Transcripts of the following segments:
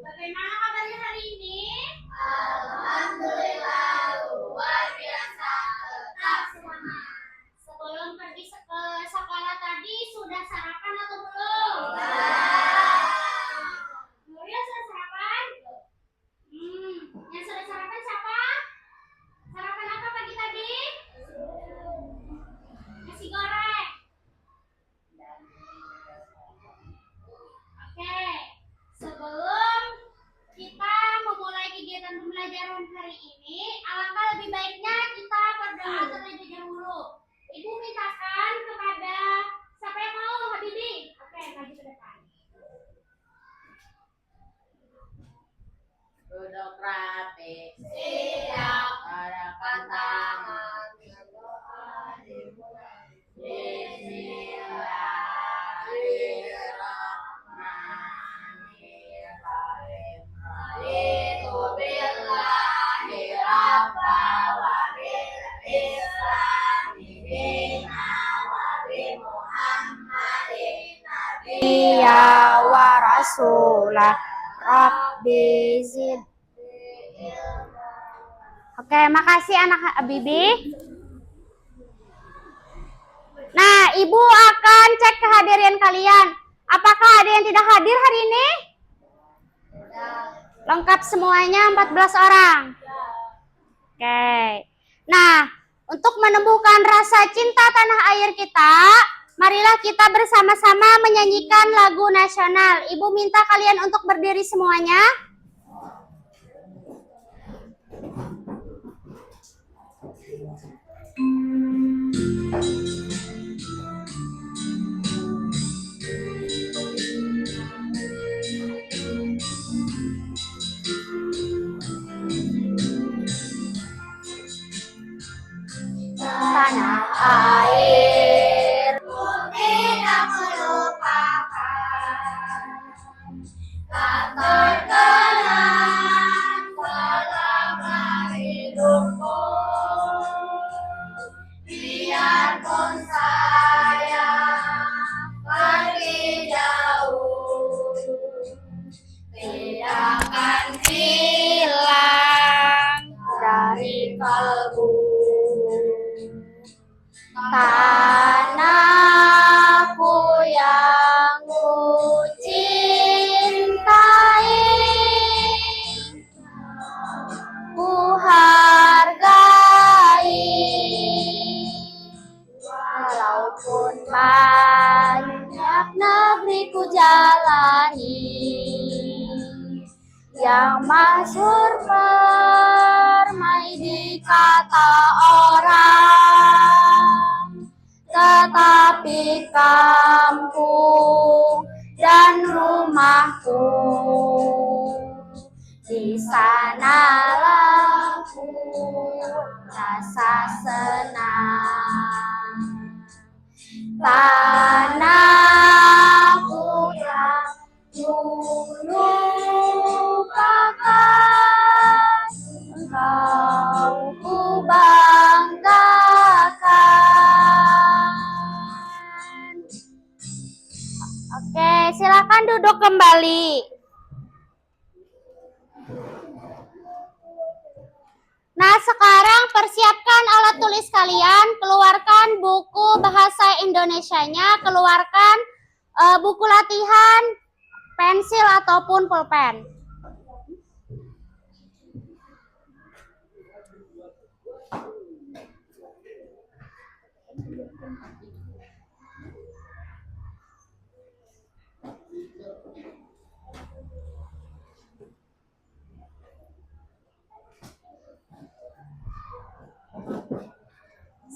Bagaimana kabarnya hari ini? Alhamdulillah luar biasa, tetap semangat. Sebelum pergi ke sekolah tadi sudah sarapan atau belum? Nuril sudah sarapan? Yang sudah sarapan siapa? Sarapan apa pagi tadi? Nasi goreng. Oke, sebelum kita memulai kegiatan pembelajaran hari ini, alangkah lebih baiknya kita berdoa terlebih dahulu. Ibu mintakan kepada siapa yang mau, Habibi? Oke, maju ke depan. Duduk rapi, Siap. gerakan tangan, berdoa dimulai. Bismillahirrahmanirrahim. Raditu billahi rabba wa bil islami dina wa bi Muhammadin nabiyya wa rasulah. Rabbi zid. Oke, makasih anak Habibi. Nah, Ibu akan cek kehadiran kalian. Apakah ada yang tidak hadir hari ini? Lengkap semuanya 14 orang. Oke. Nah, untuk menumbuhkan rasa cinta tanah air kita, marilah kita bersama-sama menyanyikan lagu nasional. Ibu minta kalian untuk berdiri semuanya. Tanah air Tidak melupakan tak terkenang selama hidupku. Biarpun saya pergi jauh, tidak akan hilang dari kalbu. tanahku yang ku cintai, ku hargai, walaupun banyak negeri ku jalani, yang masyhur permai di kata orang, tetapi kampung dan rumahku, di sanalah ku rasa senang. Tanahku yang dulu lupakan, engkau ku banggakan. Oke, silakan duduk kembali. Nah, sekarang persiapkan alat tulis kalian, keluarkan buku bahasa Indonesianya, keluarkan buku latihan, pensil ataupun pulpen.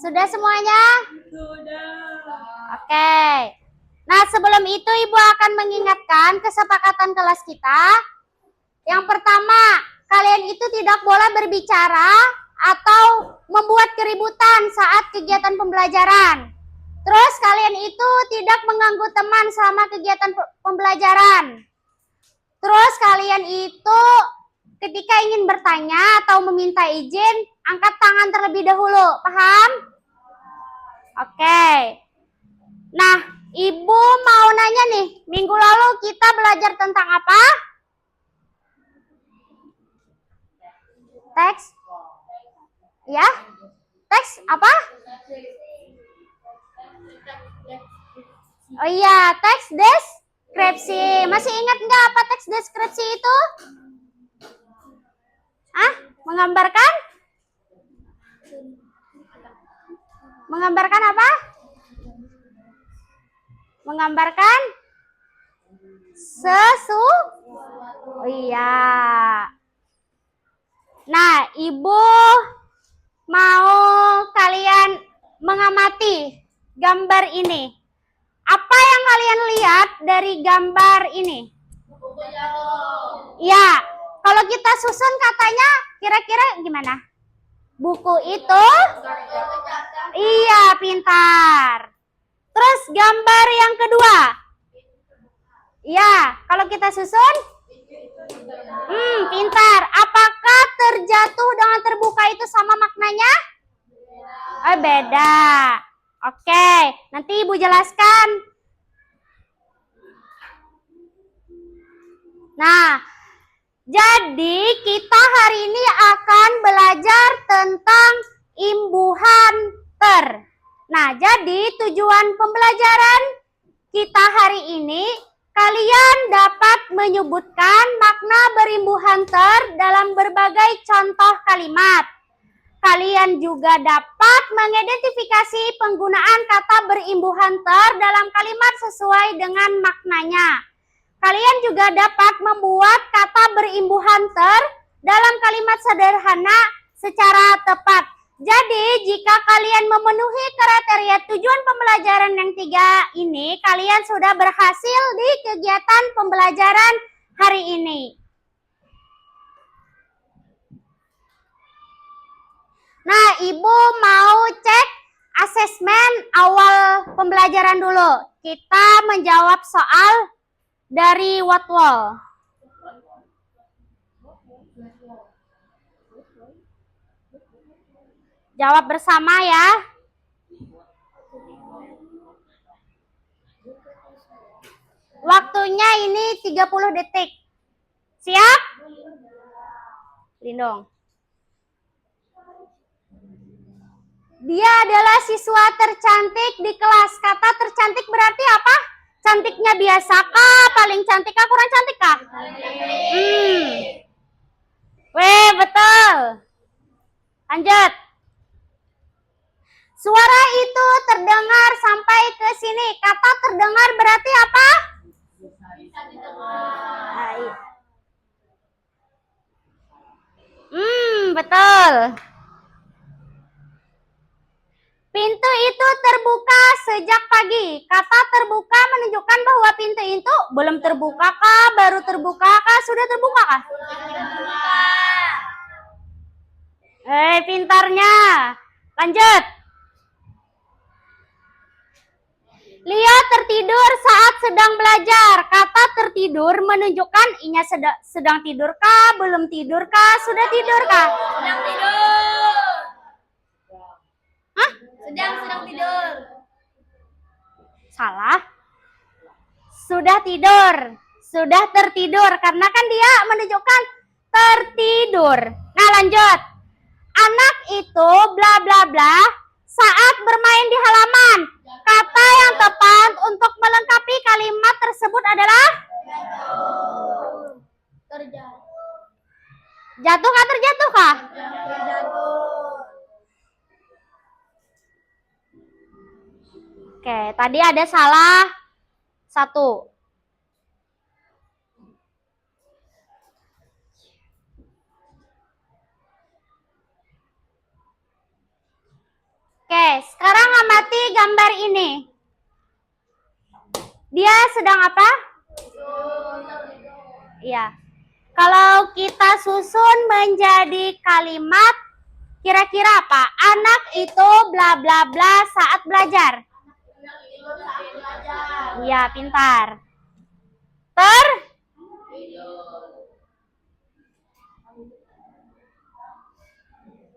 Sudah semuanya? Sudah. Oke. Nah, sebelum itu Ibu akan mengingatkan kesepakatan kelas kita. Yang pertama, kalian itu tidak boleh berbicara atau membuat keributan saat kegiatan pembelajaran. Terus kalian itu tidak mengganggu teman selama kegiatan pembelajaran. Terus kalian itu ketika ingin bertanya atau meminta izin, angkat tangan terlebih dahulu. Paham? Oke. Nah, Ibu mau nanya nih, minggu lalu kita belajar tentang apa? Ya, teks apa? Oh iya, teks deskripsi. Masih ingat nggak apa teks deskripsi itu? Menggambarkan? Menggambarkan apa? Menggambarkan Oh iya. Nah, Ibu mau kalian mengamati gambar ini. Apa yang kalian lihat dari gambar ini? Ya, kalau kita susun katanya kira-kira gimana? Buku itu? Iya, pintar. Terus gambar yang kedua? Ya, kalau kita susun? Pintar. Apakah terjatuh dengan terbuka itu sama maknanya? Beda. Oke, nanti Ibu jelaskan. Nah, jadi kita hari ini akan belajar tentang imbuhan ter. Nah, jadi tujuan pembelajaran kita hari ini, kalian dapat menyebutkan makna berimbuhan ter dalam berbagai contoh kalimat. Kalian juga dapat mengidentifikasi penggunaan kata berimbuhan ter dalam kalimat sesuai dengan maknanya. Kalian juga dapat membuat kata berimbuhan ter dalam kalimat sederhana secara tepat. Jadi, jika kalian memenuhi kriteria tujuan pembelajaran yang 3 ini, kalian sudah berhasil di kegiatan pembelajaran hari ini. Nah, Ibu mau cek asesmen awal pembelajaran dulu. Kita menjawab soal dari Whatwall. Jawab bersama ya. Waktunya ini 30 detik. Siap? Lindung. Dia adalah siswa tercantik di kelas. Kata tercantik berarti apa? Cantiknya biasa kah? Paling cantik kah? Kurang cantik kah? Weh, betul. Lanjut. Suara itu terdengar sampai ke sini. Kata terdengar berarti apa? Bisa didengar. Betul. Pintu itu terbuka sejak pagi. Kata terbuka menunjukkan bahwa pintu itu belum terbuka kah? Baru terbuka kah? Sudah terbuka kah? Pintarnya. Lanjut. Lia tertidur saat sedang belajar. Kata tertidur menunjukkan inya sedang tidur kah? Belum tidur kah? Sudah tidur kah? Sedang tidur. Sedang tidur. Salah. Sudah tidur. Sudah tertidur. Karena kan dia menunjukkan tertidur. Nah, lanjut. Anak itu bla bla bla saat bermain di halaman. Kata yang tepat untuk melengkapi kalimat tersebut adalah Terjatuh. jatuh kah terjatuh kah? Terjatuh. Oke, tadi ada salah 1. Oke, sekarang amati gambar ini. Dia sedang apa? Iya. Kalau kita susun menjadi kalimat, kira-kira apa? Anak itu bla bla bla saat belajar. Iya, pintar.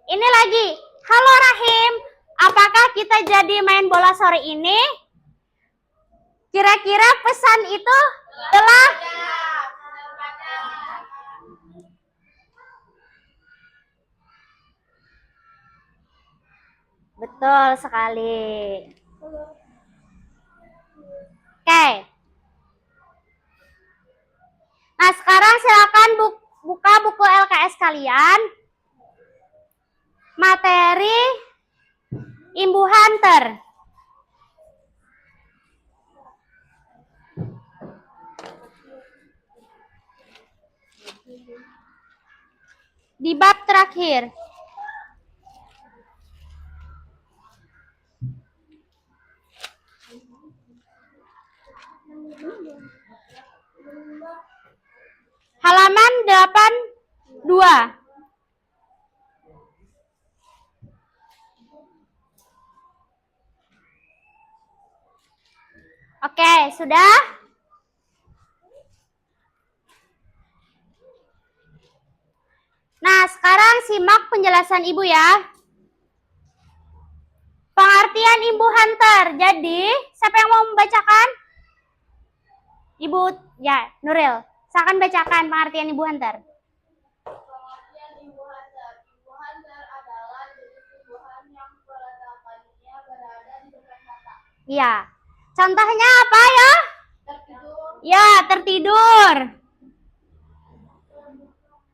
Ini lagi. Halo Rahim, apakah kita jadi main bola sore ini? Kira-kira pesan itu adalah Betul sekali. Oke. Nah, sekarang silakan buka buku LKS kalian. Materi imbuhan ter. Di bab terakhir. Halaman 82. Oke, sudah? Nah, sekarang simak penjelasan Ibu ya. Pengertian imbuhan ter. Jadi, siapa yang mau membacakan? Ibu, ya, Nuril. Silakan bacakan pengertian imbuhan ter. Pengertian imbuhan ter. Imbuhan ter adalah jenis imbuhan yang peletakannya berada di depan mata. Iya. Contohnya apa ya? Tertidur. Ya, tertidur.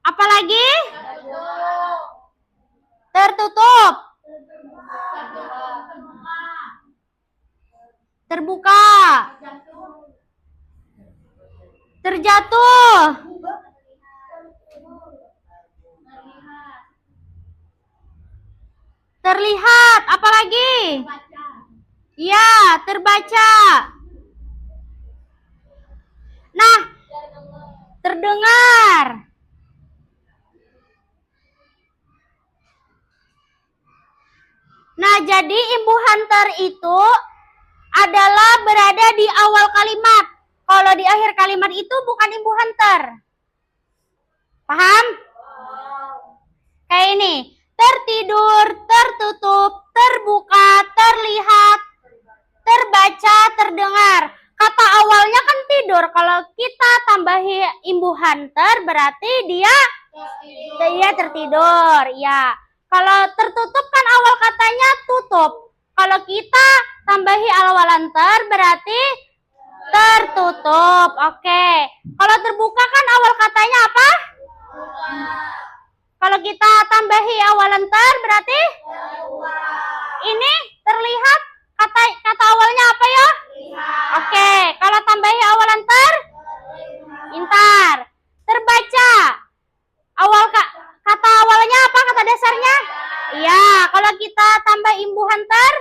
Apalagi? Tertutup. Terbuka. Terjatuh. Terlihat. Apalagi? Ya, terbaca. Nah, terdengar. Nah, jadi imbuhan ter itu adalah berada di awal kalimat. Kalau di akhir kalimat itu bukan imbuhan ter. Paham? Kayak ini. Tertidur, tertutup, terbuka, terlihat, terbaca, terdengar. Kata awalnya kan tidur. Kalau kita tambahi imbuhan ter berarti dia tertidur. Ya. Kalau tertutup kan awal katanya tutup. Kalau kita tambahi awalan ter berarti tertutup. Oke. Kalau terbuka kan awal katanya apa? Kalau kita tambahi awalan ter berarti ini terlihat kata awalnya apa ya? Oke. Kalau tambahi awalan ter pintar. Terbaca. Kata awalnya apa? Kata dasarnya? Iya. Kalau kita tambah imbuhan ter?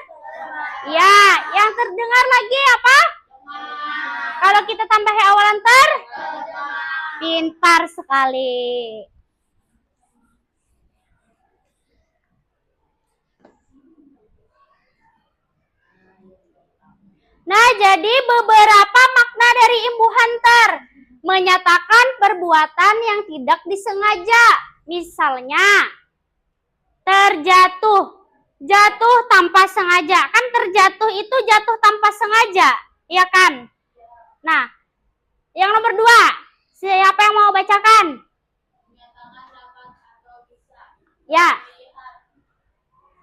Ya. Yang terdengar lagi apa? Kalau kita tambahi awalan ter? Pintar sekali. Nah, jadi beberapa makna dari imbuhan ter. Menyatakan perbuatan yang tidak disengaja. Misalnya, terjatuh. Jatuh tanpa sengaja. Kan terjatuh itu jatuh tanpa sengaja. Iya kan? Nah, yang nomor 2. Siapa yang mau bacakan? Ya.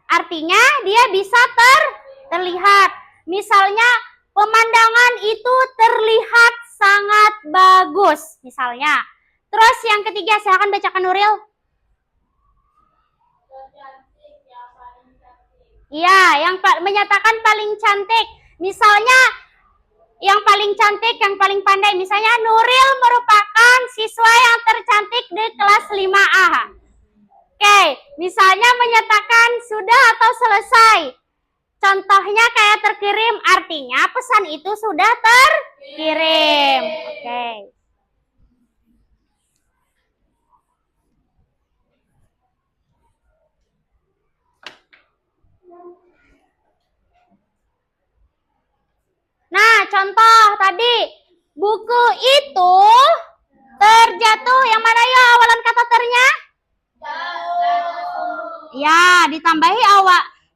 Artinya dia bisa terlihat. Misalnya pemandangan itu terlihat sangat bagus. Misalnya. Terus yang ketiga, silakan bacakan Nuril. Iya, yang menyatakan paling cantik. Misalnya yang paling cantik, yang paling pandai. Misalnya Nuril merupakan siswa yang tercantik di kelas 5A. Oke, misalnya menyatakan sudah atau selesai. Contohnya kayak terkirim, artinya pesan itu sudah terkirim. Oke. Nah, contoh tadi, buku itu terjatuh. Yang mana ya awalan kata ternya? Ya,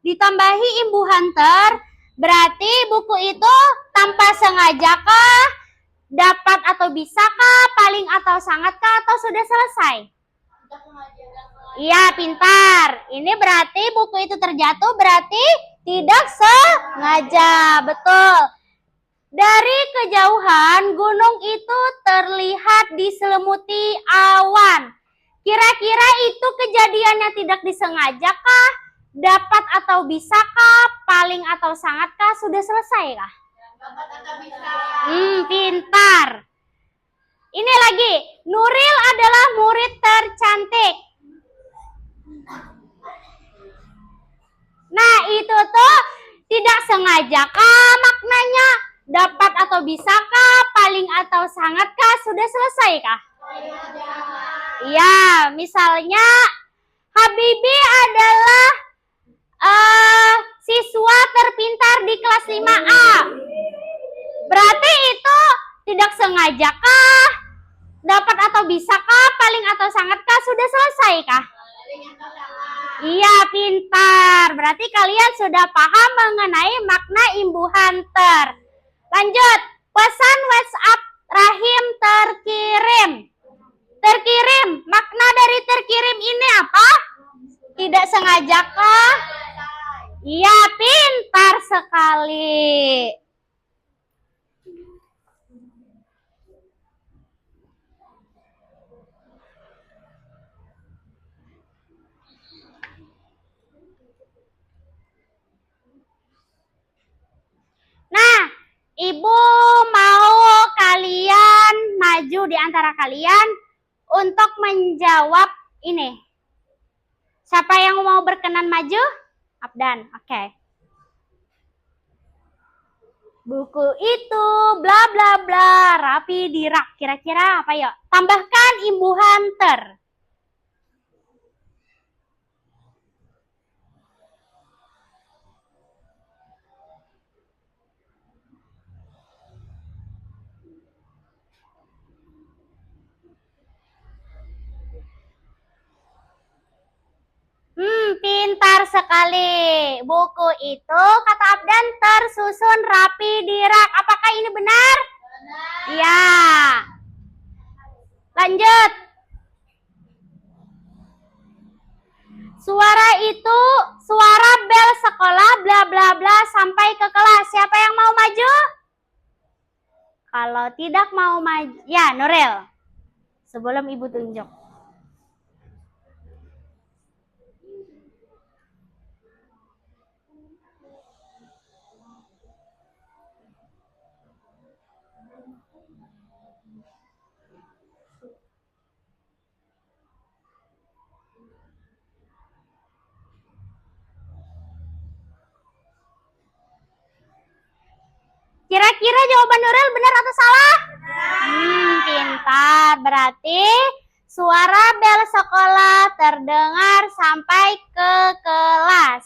ditambahi imbuhan ter, berarti buku itu tanpa sengaja kah, dapat atau bisakah, paling atau sangatkah, atau sudah selesai? Iya, pintar. Ini berarti buku itu terjatuh berarti tidak sengaja. Betul. Dari kejauhan, gunung itu terlihat diselimuti awan. Kira-kira itu kejadiannya tidak disengaja kah? Dapat atau bisakah? Paling atau sangatkah? Sudah selesai kah? Dapat atau bisa? Pintar. Ini lagi, Nuril adalah murid tercantik. Nah, itu tuh tidak sengaja kah maknanya? Dapat atau bisakah? Paling atau sangatkah? Sudah selesai kah? Ya, misalnya Habibi adalah siswa terpintar di kelas 5A. Berarti itu tidak sengaja kah? Dapat atau bisakah? Paling atau sangatkah? Sudah selesai kah? Iya, pintar. Berarti kalian sudah paham mengenai makna imbuhan ter. Lanjut, pesan WhatsApp Rahim terkirim. Terkirim, makna dari terkirim ini apa? Tidak sengaja kah? Iya, pintar sekali. Nah, Ibu mau kalian maju di antara kalian untuk menjawab ini. Siapa yang mau berkenan maju? Abdan, oke. Buku itu bla bla bla rapi di rak. Kira-kira apa yuk? Tambahkan imbuhan ter. Pintar sekali. Buku itu, kata Abdan, tersusun rapi di rak. Apakah ini benar? Benar. Iya. Lanjut. Suara itu, suara bel sekolah, bla bla bla, sampai ke kelas. Siapa yang mau maju? Kalau tidak mau maju, ya Nuril. Sebelum Ibu tunjuk. Kira-kira jawaban Nuril benar atau salah? Pintar. Berarti suara bel sekolah terdengar sampai ke kelas.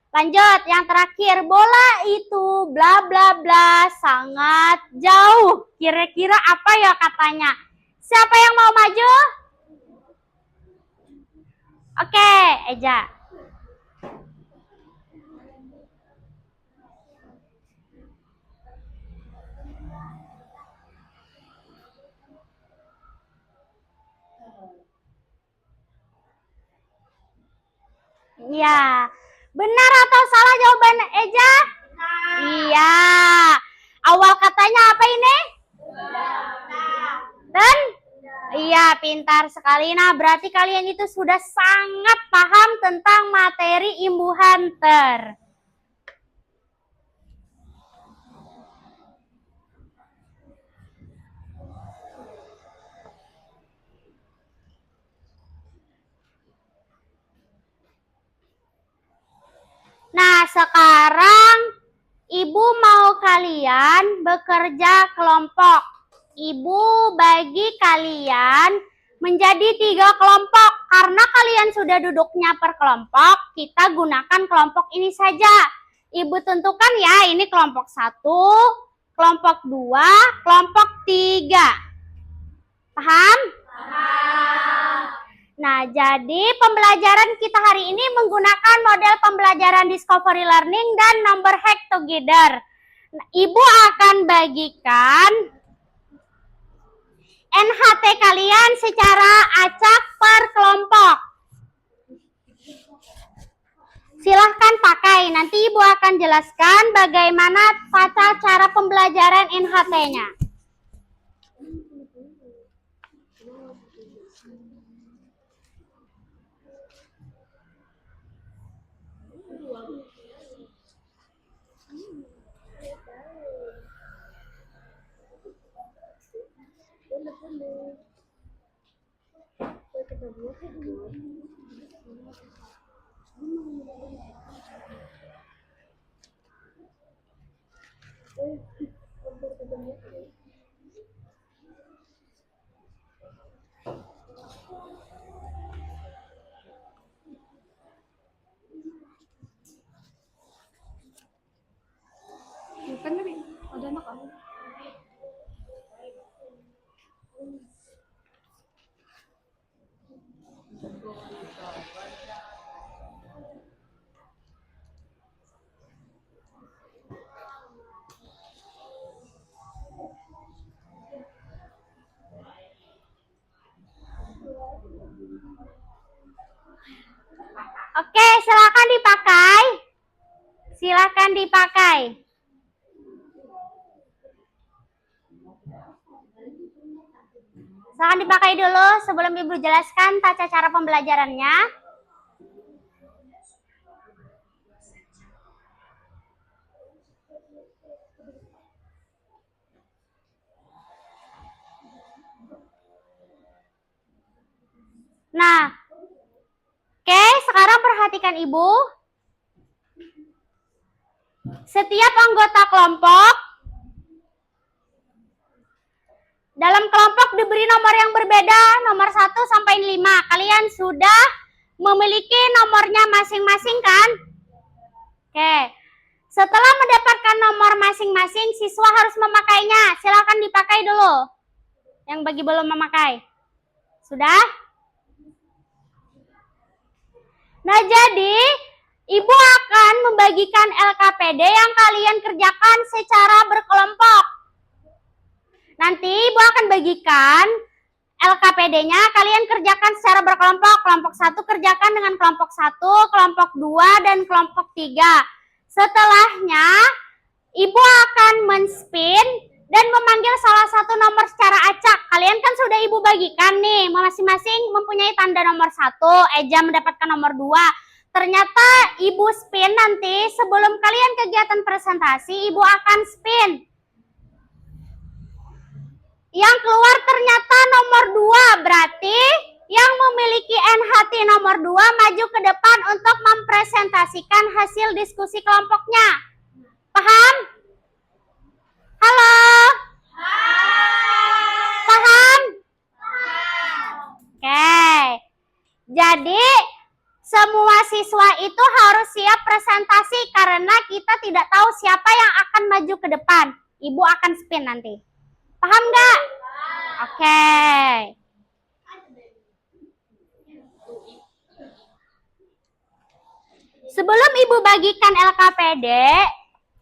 Lanjut, yang terakhir. Bola itu bla bla bla sangat jauh. Kira-kira apa ya katanya? Siapa yang mau maju? Oke, Eja. Iya. Benar atau salah jawaban Eja? Iya. Awal katanya apa ini? Dan? Iya, pintar sekali. Nah, berarti kalian itu sudah sangat paham tentang materi imbuhan ter. Nah, sekarang Ibu mau kalian bekerja kelompok. Ibu bagi kalian menjadi 3 kelompok. Karena kalian sudah duduknya per kelompok, kita gunakan kelompok ini saja. Ibu tentukan ya, ini kelompok 1, kelompok 2, kelompok 3. Paham? Paham. Nah, jadi pembelajaran kita hari ini menggunakan model pembelajaran Discovery Learning dan Number Hack Together. Nah, Ibu akan bagikan NHT kalian secara acak per kelompok. Nanti Ibu akan jelaskan bagaimana tata cara pembelajaran NHT-nya. Oke, silakan dipakai. Silakan dipakai. Silakan dipakai dulu sebelum Ibu jelaskan tata cara pembelajarannya. Nah, oke, sekarang perhatikan Ibu. Setiap anggota kelompok dalam kelompok diberi nomor yang berbeda, nomor 1 sampai 5. Kalian sudah memiliki nomornya masing-masing kan? Oke. Setelah mendapatkan nomor masing-masing, siswa harus memakainya. Silakan dipakai dulu. Yang bagi belum memakai. Sudah? Nah, jadi Ibu akan membagikan LKPD yang kalian kerjakan secara berkelompok. Nanti Ibu akan bagikan LKPD-nya kalian kerjakan secara berkelompok. Kelompok 1 kerjakan dengan kelompok 1, kelompok 2, dan kelompok 3. Setelahnya, Ibu akan men-spin dan memanggil salah satu nomor secara acak. Kalian kan sudah Ibu bagikan nih, masing-masing mempunyai tanda nomor 1, Eja mendapatkan nomor 2. Ternyata Ibu spin nanti sebelum kalian kegiatan presentasi, Ibu akan spin. Yang keluar ternyata nomor 2, berarti yang memiliki NHT nomor 2 maju ke depan untuk mempresentasikan hasil diskusi kelompoknya. Paham? Halo? Paham? Oke. Jadi semua siswa itu harus siap presentasi karena kita tidak tahu siapa yang akan maju ke depan. Ibu akan spin nanti. Paham nggak? Oke. Sebelum Ibu bagikan LKPD,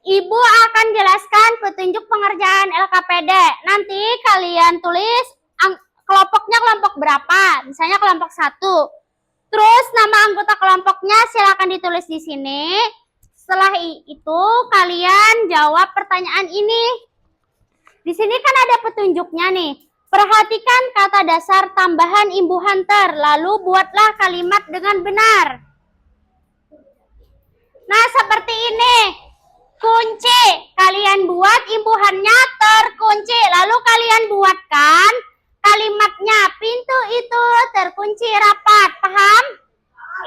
Ibu akan jelaskan petunjuk pengerjaan LKPD. Nanti kalian tulis kelompoknya kelompok berapa. Misalnya kelompok 1. Terus nama anggota kelompoknya silakan ditulis di sini. Setelah itu kalian jawab pertanyaan ini. Di sini kan ada petunjuknya nih. Perhatikan kata dasar tambahan imbuhan ter, lalu buatlah kalimat dengan benar. Nah, seperti ini. Kunci. Kalian buat imbuhannya terkunci. Lalu kalian buatkan kalimatnya. Pintu itu terkunci rapat. Paham?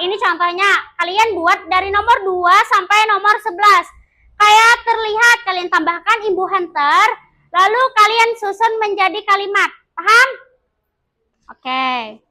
Ini contohnya. Kalian buat dari nomor 2 sampai nomor 11. Kayak terlihat kalian tambahkan imbuhan ter. Lalu kalian susun menjadi kalimat. Paham? Oke.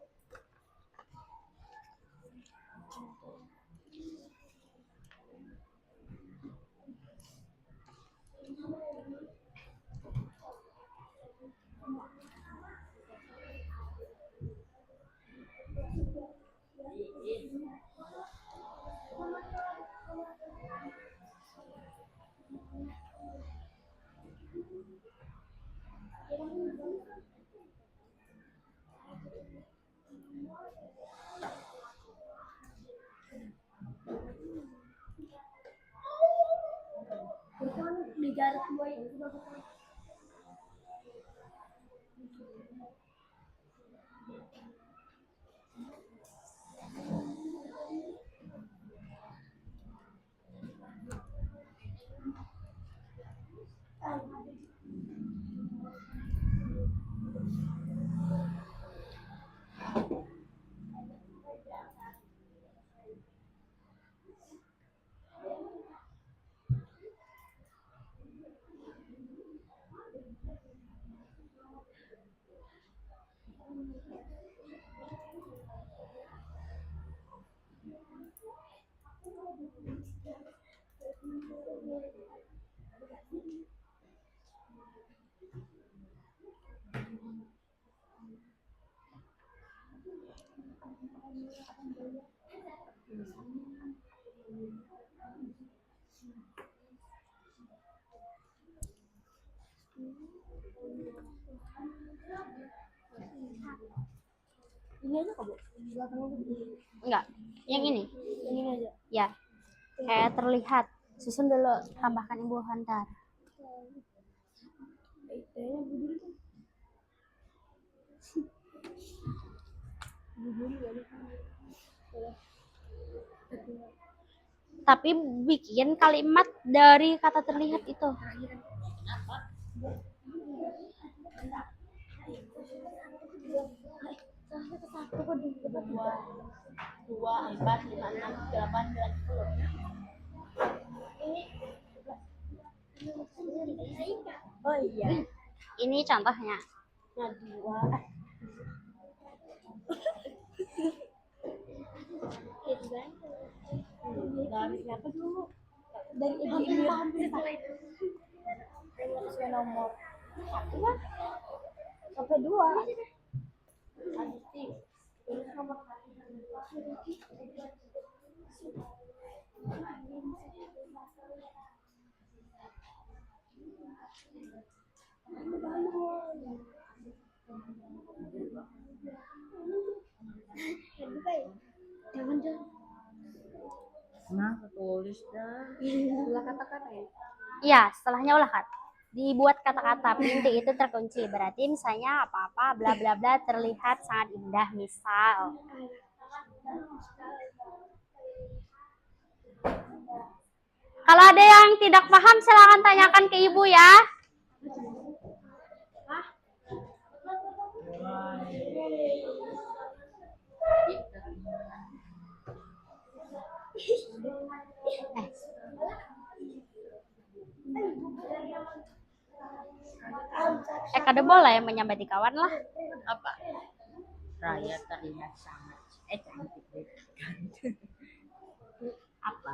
Ini aja kok, Bu. Enggak, yang ini. Ini aja. Ya, kayak terlihat. Susun dulu, tambahkan Ibu Hantar. Kayaknya berdiri tuh. Berdiri ya. Tapi bikin kalimat dari kata terlihat itu. Dua, 4, 5, 6, 8, 9, 10. Oh iya. Ini contohnya. Nah, dua. Dari siapa dulu? Dari Ibu Imir. Sesuai nomor. Iya. Sampai 2. Adisti. Terus nomor Nah, tulis dah. Setelah kata-kata ya. Iya, setelahnya ulah kata. Dibuat kata-kata pintu itu terkunci. Berarti misalnya apa-apa bla bla bla terlihat sangat indah. Misal. Kalau ada yang tidak paham silakan tanyakan ke Ibu ya. Kada boleh menyambati kawan lah. Apa? Raya terlihat sangat cantik. Apa?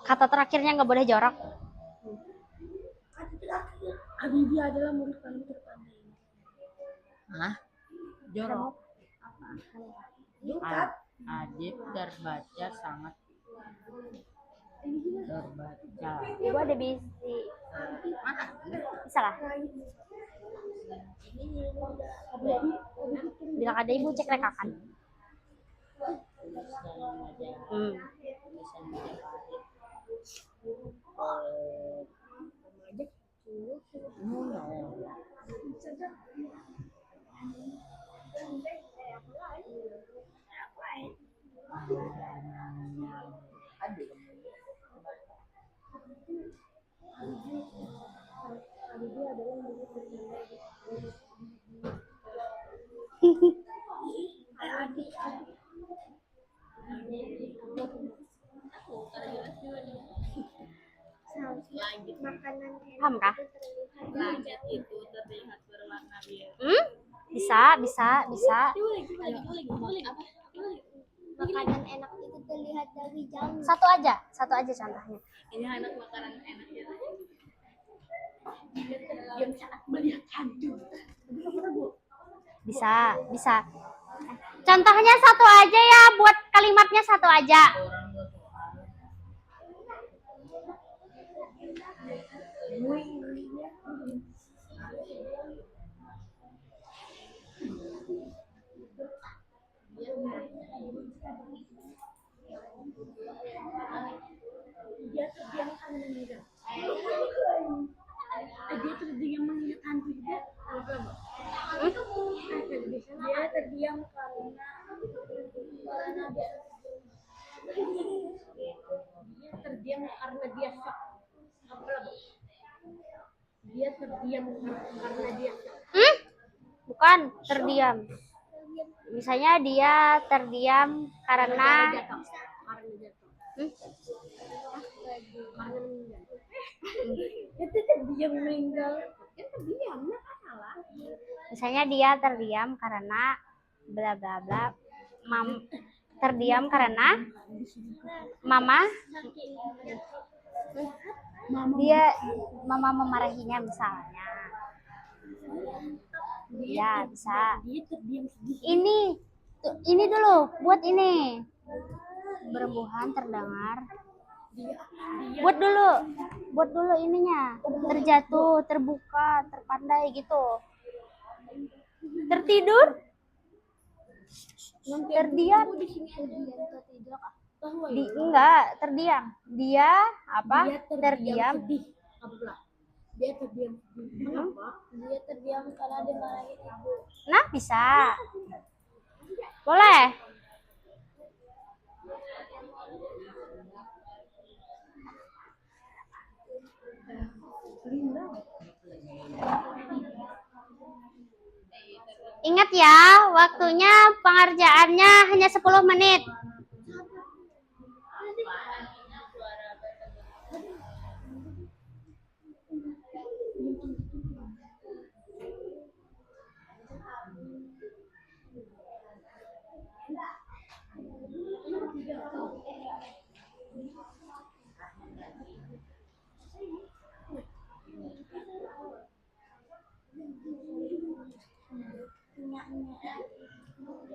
Kata terakhirnya nggak boleh jorok. Habibie adalah murid paling terpandai. Hah? Jorok. Dekat. Adib terbaca sangat terbaca. Ibu ada bisi. Mana? Bisa lah. Bila ada Ibu cek rekakan. Tulisan wajah. Tulisan wajah. Paham kah? Langit itu terlihat berwarna biru. Bisa, bisa, bisa. Makanan enak itu terlihat dari jauh. Satu aja contohnya. Ini anak makanan enak ya. Diam saat melihat hantu. Bisa, bisa. Contohnya satu aja ya, buat kalimatnya satu aja. terdiam karena dia terdiam karena dia shock. Dia terdiam karena dia shock. Bukan terdiam. Misalnya dia terdiam karena Itu terdiam meninggal. Dia terdiam, nggak salah. Misalnya dia terdiam karena bla bla bla. Terdiam karena mama mama memarahinya misalnya. Ya, bisa. Dia terdiam sedih. Ini dulu, buat ini. Berembuhan terdengar. Buat dulu ininya. Terjatuh, terbuka, terpandai gitu. Tertidur. Terdiam. Enggak, terdiam. Dia apa? Terdiam. Sedih. Apa? Dia terdiam sedih. Kenapa? Dia terdiam karena dimarahin ibu. Nah, bisa. Boleh. Ingat ya, waktunya pengerjaannya hanya 10 menit.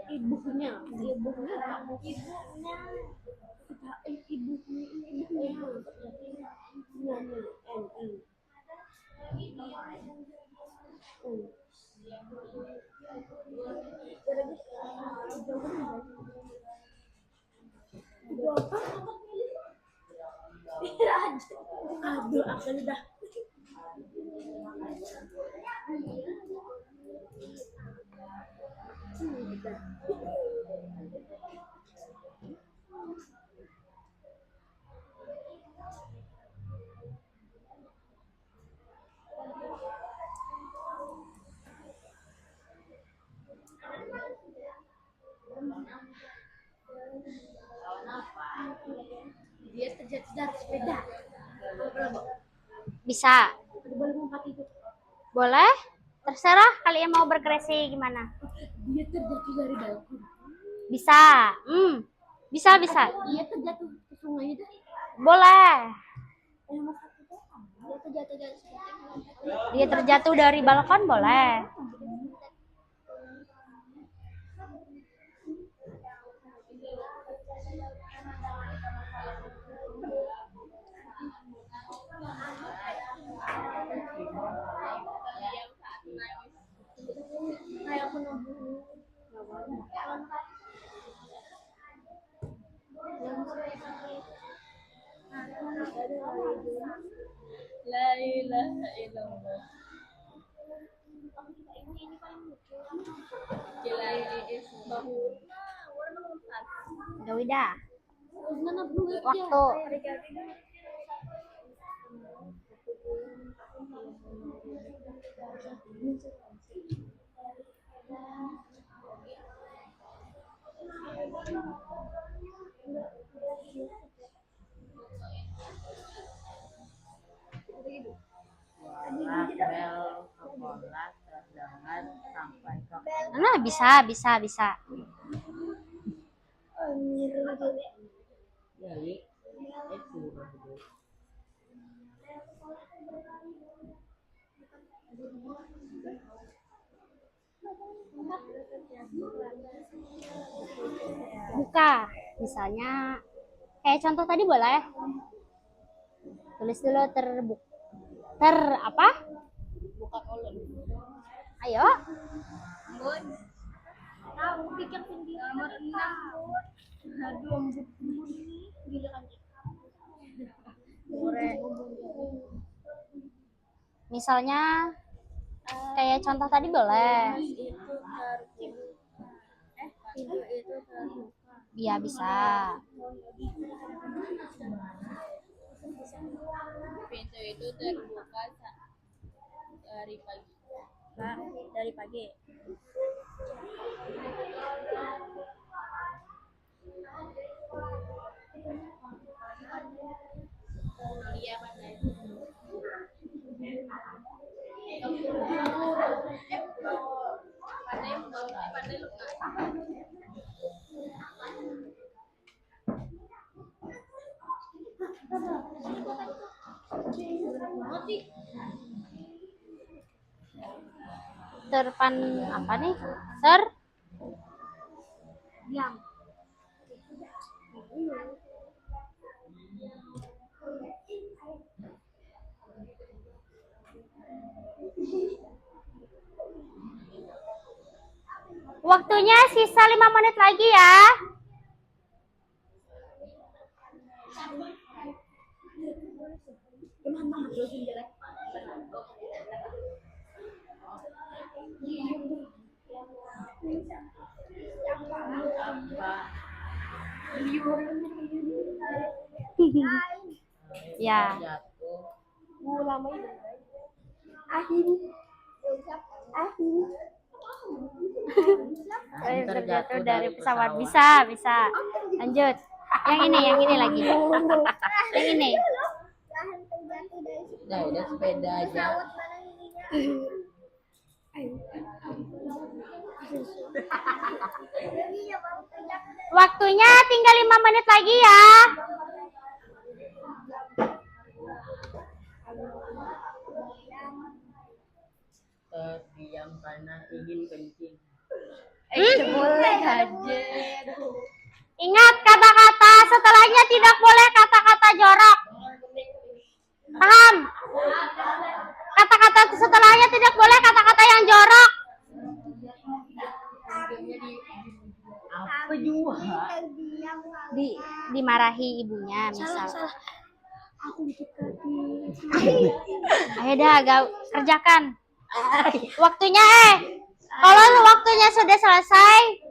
Ibunya aduh apa dah. Dia terjatuh dari sepeda. Bisa. Boleh lompat itu. Boleh. Terserah kalian mau berkreasi gimana. Dia terjatuh dari balkon. Bisa. Bisa. Dia terjatuh ke sungai itu. Boleh. Dia terjatuh dari sepeda. Dia terjatuh dari balkon boleh. La ilaha illallah. Kilai is bahut. Udah. Waktu. Bel sekolah terdengar sampai ke Nah, bisa. jadi itu Buka. Misalnya kayak contoh tadi boleh. Tulis dulu apa? Bukan ulun. Ayo. Tahu pikir sendiri. Nomor 6. Aduh, gila kan. Misalnya kayak contoh tadi boleh. Pintu itu terbuka. Iya bisa. Pintu itu terbuka dari pagi. Dari pagi. Iya, pandai. Pandai lupa. Terpan apa nih? Ter Diam. Waktunya sisa 5 menit lagi ya. Ya. Jatuh. Terjatuh dari pesawat. Bisa. Lanjut. Yang ini lagi. Yang ini. Udah sepeda aja. Waktunya tinggal 5 menit lagi ya. Terdiam karena ingin kencing. Boleh aja. Ingat kata-kata setelahnya tidak boleh kata-kata jorok. Paham? Kata-kata setelahnya tidak boleh kata-kata yang jorok. Apa juga? Dimarahi ibunya misal. Ayo dah, kerjakan. Waktunya kalau waktunya sudah selesai,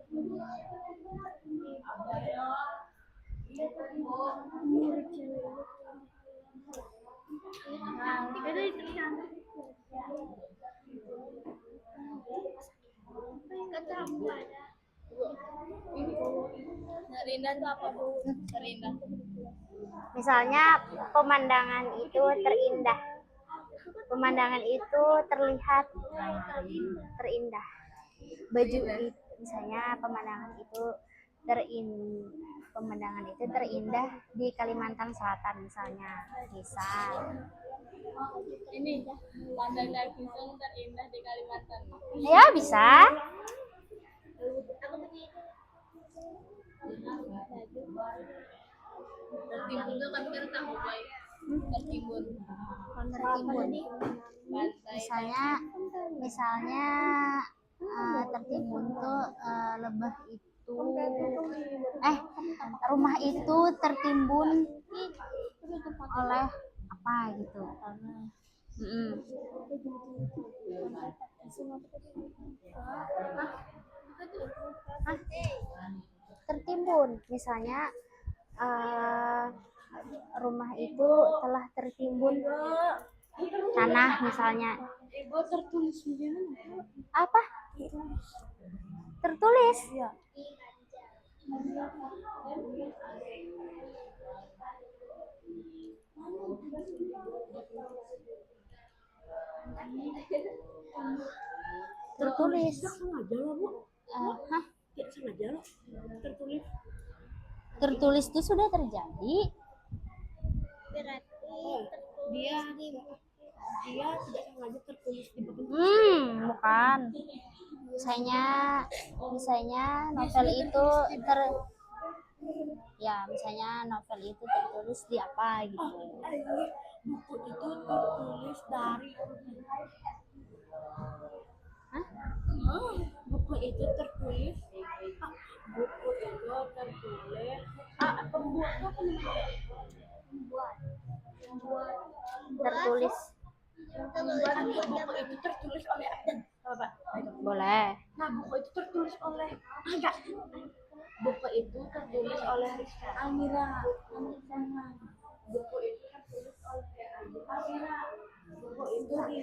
Terindah itu apa, Bu? Terindah. misalnya pemandangan itu terindah. Pemandangan itu terlihat terindah. Baju itu, misalnya pemandangan itu terindah di Kalimantan Selatan misalnya. Bisa. Ini pandang dari Pisang terindah di Kalimantan. Ya, bisa. Tertimbun itu kan kita tahu baik. Tertimbun. Pantai. Misalnya tertimbun tuh lebah itu rumah itu tertimbun oleh apa gitu. Tertimbun misalnya rumah itu telah tertimbun tanah misalnya. Apa? Tertulis. Tertulis. Tertulis itu sudah terjadi. Dia tidak sengaja tertulis di buku. Bukan. Misalnya novel itu misalnya novel itu tertulis di apa gitu. Buku itu tertulis dari buku itu tertulis pembuatnya apa namanya? Tertulis. Buku itu tertulis oleh Abdan. Boleh. Nah, buku itu tertulis oleh enggak. tertulis oleh Amira. Buku itu tertulis oleh Amira. Buku itu di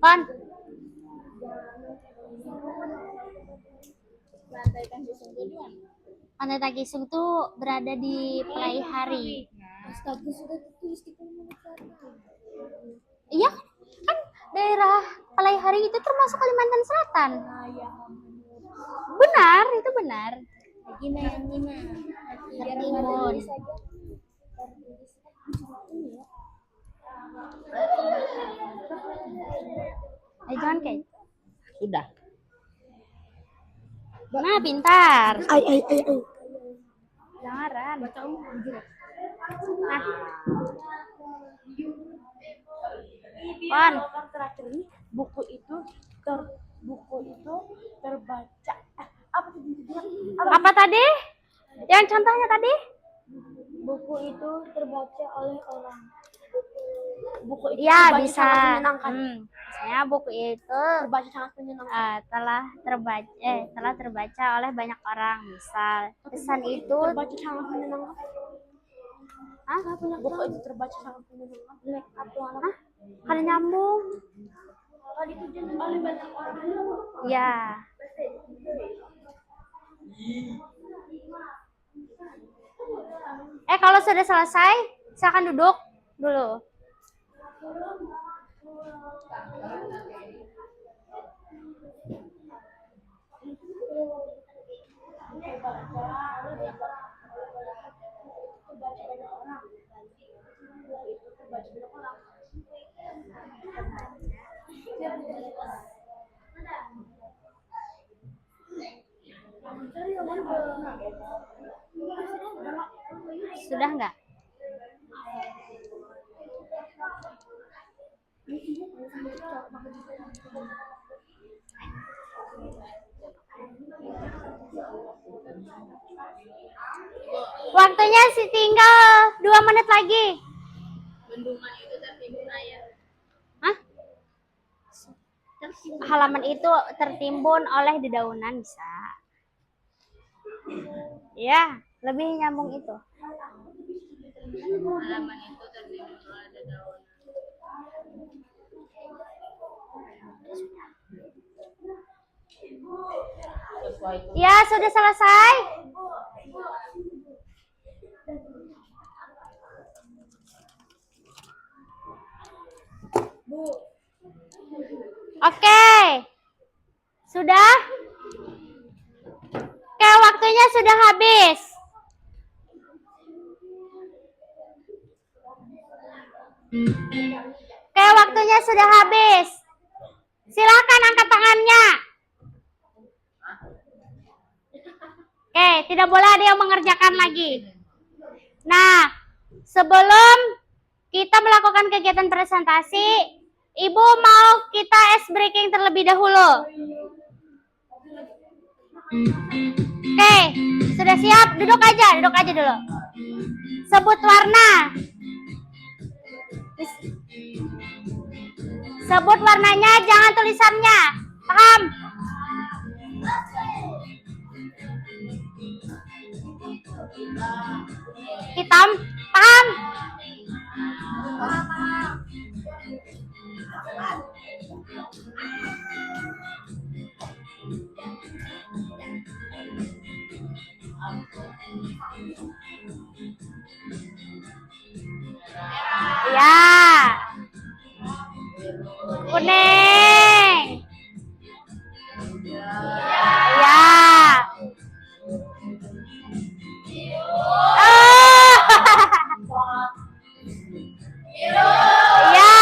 Kon, Lantai Tanjung itu di mana? Pantai Takisung tuh berada di Pelaihari. Astaga, sudah tertulis di komunitas. Iya, kan daerah Pelaihari itu termasuk Kalimantan Selatan. Benar, itu benar. Gina. Tertimbun. Jangan kayak. Sudah. Nah, pintar. Ay. Jangan. Nah, Wan, Terakhir ini buku itu terbaca. apa tadi? Yang contohnya tadi? Buku itu terbaca oleh orang. Buku itu Ya, terbaca bisa. sangat menyenangkan. Misalnya buku itu Terbaca sangat menyenangkan. telah terbaca oleh banyak orang. Misal, pesan itu Terbaca sangat menyenangkan. Buku itu terbaca sangat menyenangkan. Hah? Kada nyambung. Kalau dikunjungi oleh banyak orang. Ya. Kalau sudah selesai, silakan duduk dulu. Sudah enggak? Waktunya sih tinggal 2 menit lagi. Bendungan itu tertimbun air. Hah? Halaman itu tertimbun oleh dedaunan bisa. Ya, lebih nyambung itu. Halaman itu tertimbun oleh dedaunan. Ya, sudah selesai. Oke. Sudah? Oke, waktunya sudah habis. Oke, waktunya sudah habis. Silakan angkat tangannya. Oke, tidak boleh ada yang mengerjakan lagi. Nah, sebelum kita melakukan kegiatan presentasi, Ibu mau kita ice breaking terlebih dahulu. Oke, sudah siap? Duduk aja dulu. Sebut warna. Sebut warnanya, jangan tulisannya. Paham? Hitam, paham? Ya. Kuning. Ya. Ya.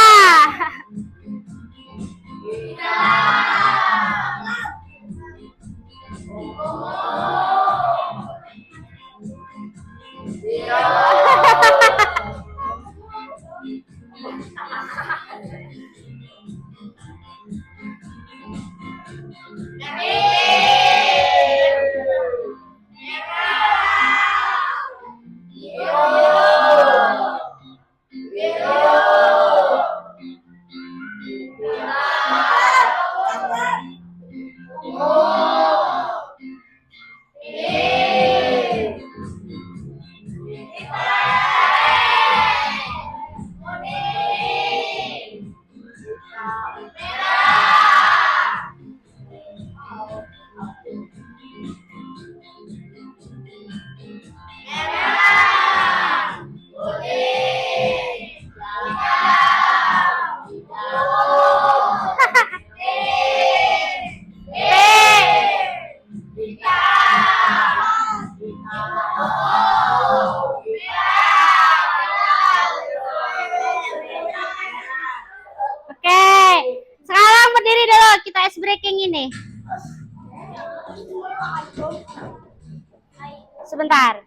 breaking ini? Sebentar.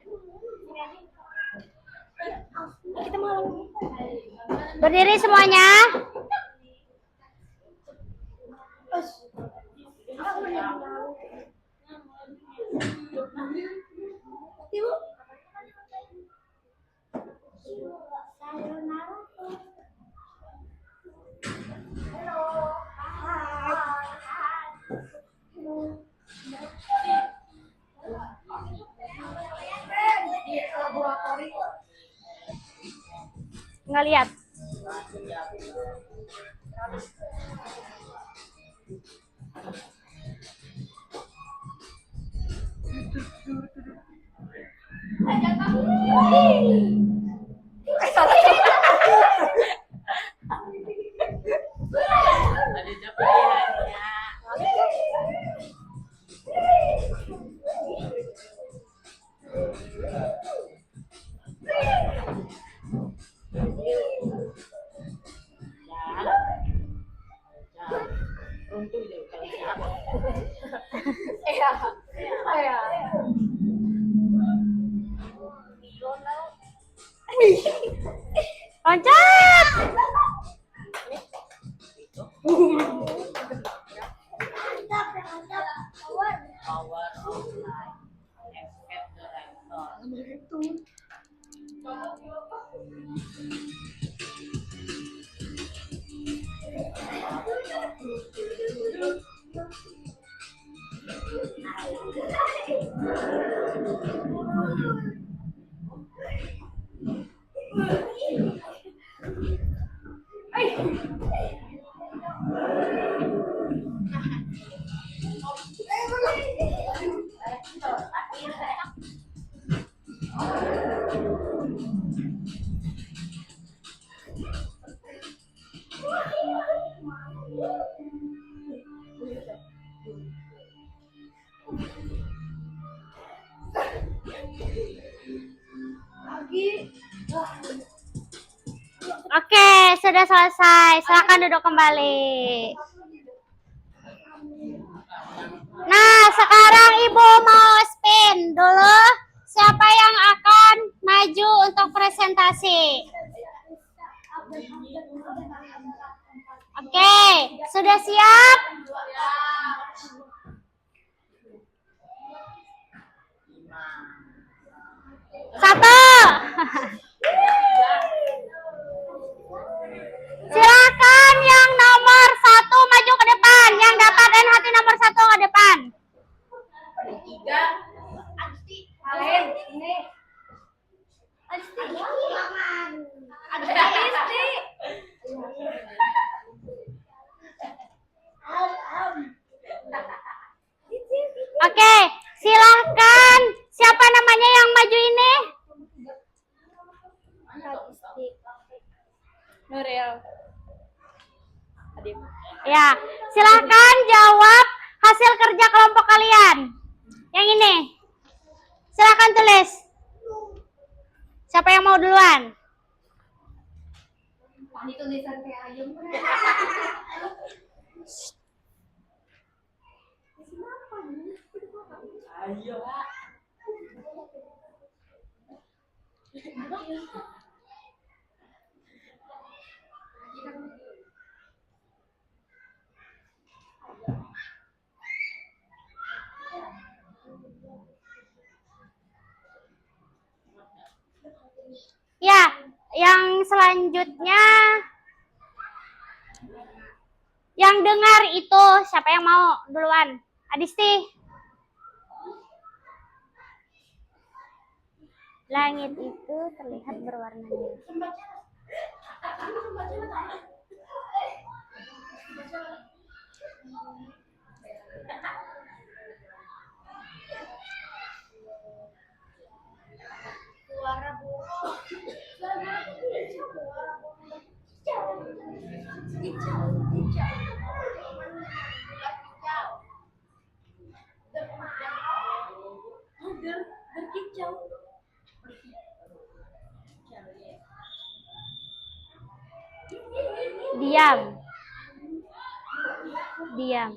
Berdiri semuanya. Nggak lihat. Ada pilihannya. Untuk juga kalau siapa. Loncat. Power of light. Escape the rector. Oke, sudah selesai. Silakan duduk kembali. Nah, sekarang Ibu mau spin dulu. Siapa yang akan maju untuk presentasi? Oke, sudah siap? Satu. Silakan yang nomor 1 maju ke depan. Yang dapat NHT nomor 1 ke depan. Oke, silahkan. Siapa namanya yang maju ini? Nuril. Ya, silahkan jawab hasil kerja kelompok kalian. Yang ini. Silahkan tulis. Siapa yang mau duluan? Ayo. Ya, yang selanjutnya yang dengar itu siapa yang mau duluan? Adisti. Langit itu terlihat berwarna biru. Diam. Diam.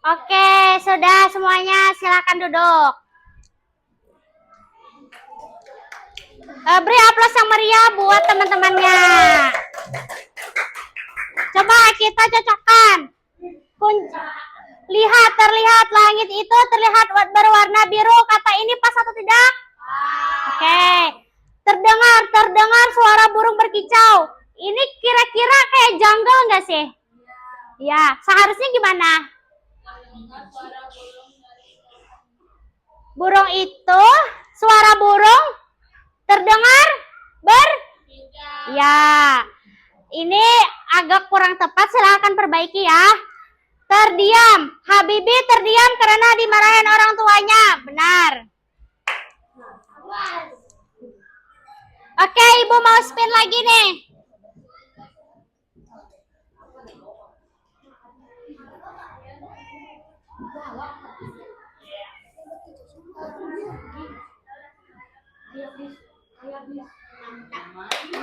Oke, sudah semuanya, silakan duduk. Beri aplaus yang meriah buat teman-temannya. Coba kita cocokkan. Terlihat langit itu terlihat berwarna biru. Kata ini pas atau tidak? Oke. Terdengar suara burung berkicau. Ini kira-kira kayak jungle nggak sih? Ya, seharusnya gimana? Burung itu, suara burung terdengar ya. Ini agak kurang tepat, silahkan perbaiki ya. Terdiam, Habibi terdiam karena dimarahin orang tuanya. Benar. Oke, Ibu mau spin lagi nih.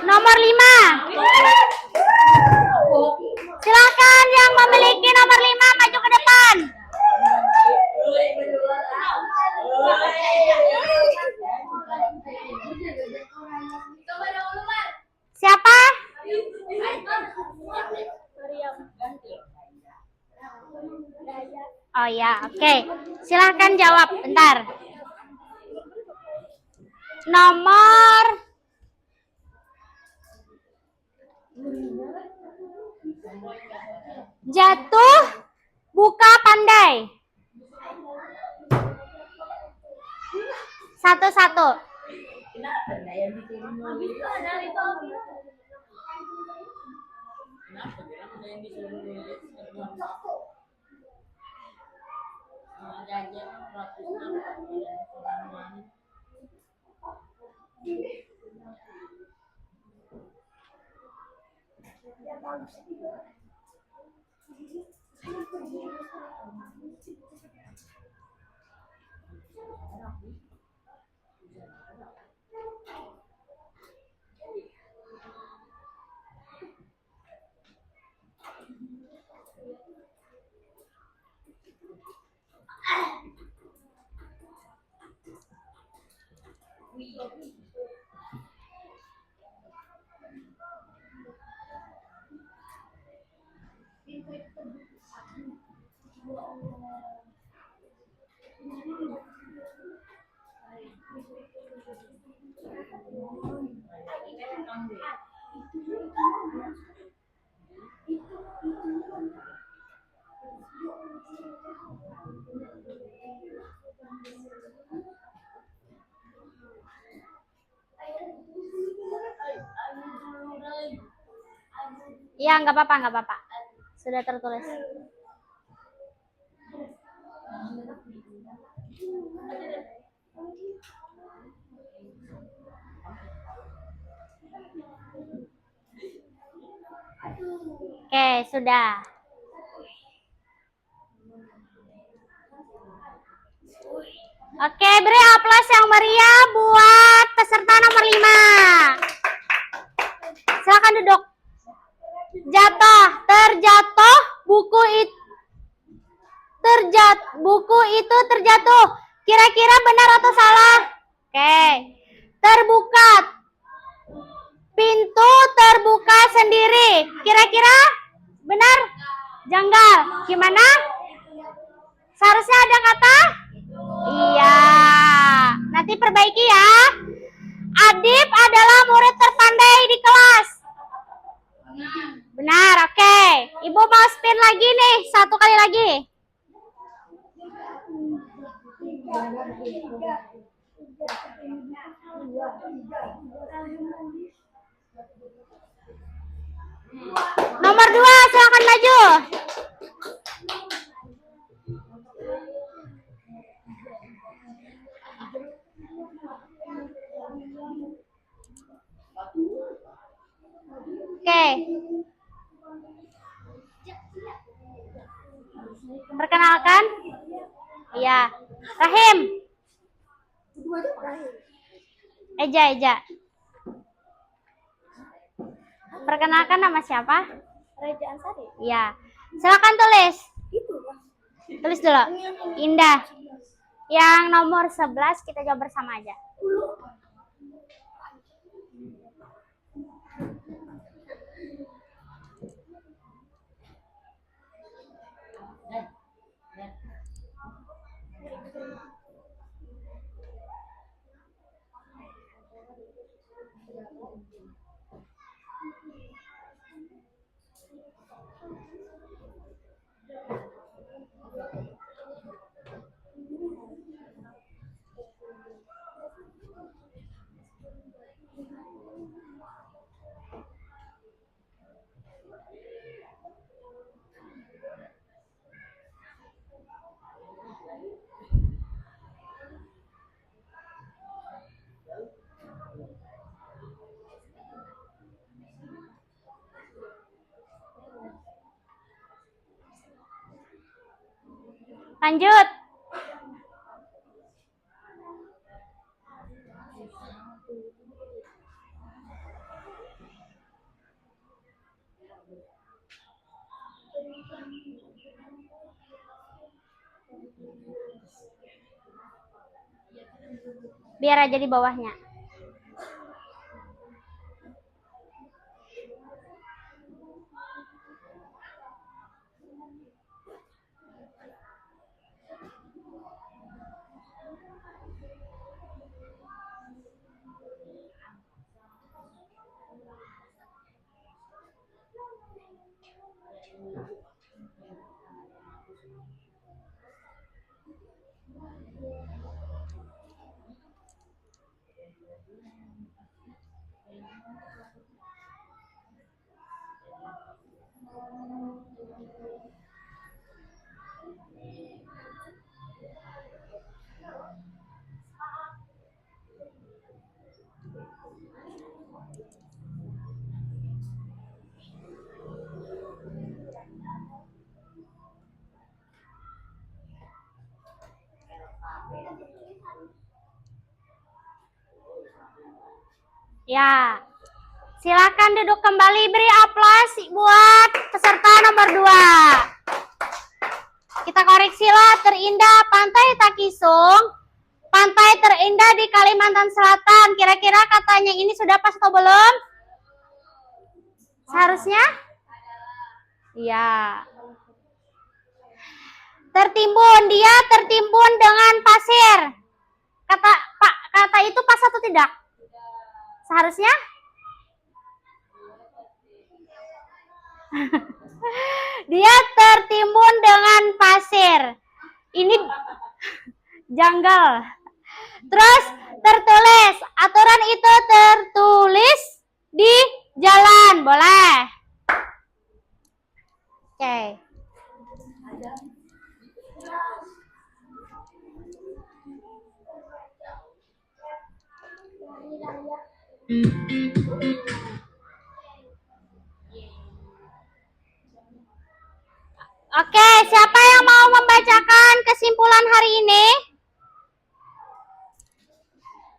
Nomor 5. Silakan yang memiliki nomor 5 maju ke depan. Siapa? Oh ya, oke. Silakan jawab bentar. Nomor jatuh, buka pandai. Satu-satu. Ya, nggak apa-apa. Sudah tertulis. Oke, sudah. Oke, beri aplaus yang meriah buat peserta nomor 5. Silakan duduk. Terjatuh, buku itu terjatuh. Kira-kira benar atau salah? Oke. Terbuka, pintu terbuka sendiri. Kira-kira benar? Janggal. Gimana? Seharusnya ada kata? Iya. Nanti perbaiki ya. mau spin lagi nih, 1 kali lagi. Nomor 2, silakan maju. Oke. Perkenalkan. Iya. Rahim. Eja. Perkenalkan nama siapa? Raja Ansari. Iya. Silakan tulis. Tulis dulu. Indah. Yang nomor 11 kita jawab bersama aja. Lanjut. Biar aja di bawahnya. Ya. Silakan duduk kembali, beri aplaus buat peserta nomor 2. Kita koreksi lah, terindah Pantai Takisung, pantai terindah di Kalimantan Selatan. Kira-kira katanya ini sudah pas atau belum? Seharusnya? Iya. Tertimbun, dia tertimbun dengan pasir. Kata itu pas atau tidak? Seharusnya? Dia tertimbun dengan pasir. Ini janggal. Terus tertulis, aturan itu tertulis di jalan, boleh? Oke. Oke, siapa yang mau membacakan kesimpulan hari ini?